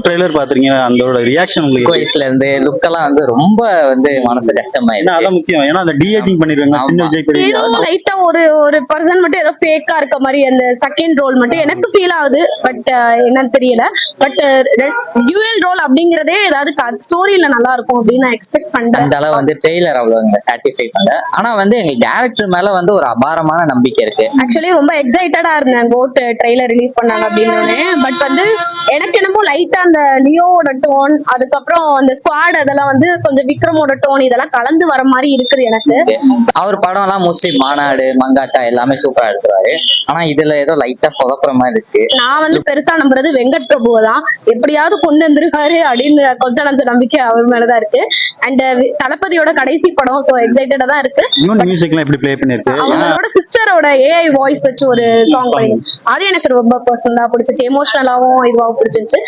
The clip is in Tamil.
ட்ரெய்லர் பாத்துறீங்க, அதோட ரியாக்ஷன் உங்களுக்கு வயசுல இருந்து லுக் எல்லாம் வந்து ரொம்ப வந்து மனசு கஷ்டமாயிடுச்சு. அதான் முக்கியம். ஏன்னா அந்த டிஏஜிங் பண்ணிருக்காங்க சின்ன விஜய் பெரிய ஏதோ லைட்டா ஒரு ஒரு பர்சன் மட்டும் ஏதோ ஃபேக்கா இருக்க மாதிரி அந்த செகண்ட் ரோல் மட்டும் எனக்கு ஃபீல் ஆகுது. பட் என்னன்னு தெரியல. பட் டியூயல் ரோல் அப்படிங்கறதே ஏதாவது ஸ்டோரியில நல்லா இருக்கும் அப்படின்னு நான் எக்ஸ்பெக்ட் பண்றேன். அந்த அளவு வந்து ட்ரெய்லர் அவ்வளவு சாட்டிஸ்ஃபை பண்ணல. ஆனா வந்து எங்க டேரக்டர் மேல வந்து ஒரு அபாரமான நம்பிக்கை இருக்கு. ஆக்சுவலி ரொம்ப எக்ஸைட்டடா இருந்தேன் கோட் ட்ரெய்லர் ரிலீஸ் பண்ணாங்க அப்படின்னு. பட் வந்து எனக்கு என்னமோ லைட்டா அந்த லியோவோட டோன், அதுக்கப்புறம் அந்த ஸ்குவாட் அதெல்லாம் வந்து கொஞ்சம் விக்ரமோட டோன் இதெல்லாம் கலந்து வர மாதிரி இருக்குது எனக்கு. அவர் படம் எல்லாம் மோஸ்ட்லி மாநாடு, மங்காத்தா எல்லாமே சூப்பரா எடுத்துருவாரு. ஆனா இதுல ஏதோ லைட்டா சொதப்புற மாதிரி இருக்கு. நான் வந்து பெருசா நம்புறது வெங்கட் பிரபுவை தான். எப்படியாவது கொண்டு வந்துருக்காரு அப்படின்னு கொஞ்சம் நஞ்ச நம்பிக்கை அவர் மேலதான் இருக்கு. அண்ட் தளபதியோட கடைசி படம், சோ எக்ஸைட்டடா தான் இருக்கு. மியூசிக்லாம் எப்படி ப்ளே பண்ணிருக்கு, அவங்களோட சிஸ்டரோட ஏஐ வாய்ஸ் வச்சு ஒரு சாங் பண்ணி அது எனக்கு ரொம்ப பர்சனலா பிடிச்சிச்சு. எமோஷனலாவும் இதுவாகவும் பிடிச்சிருச்சு.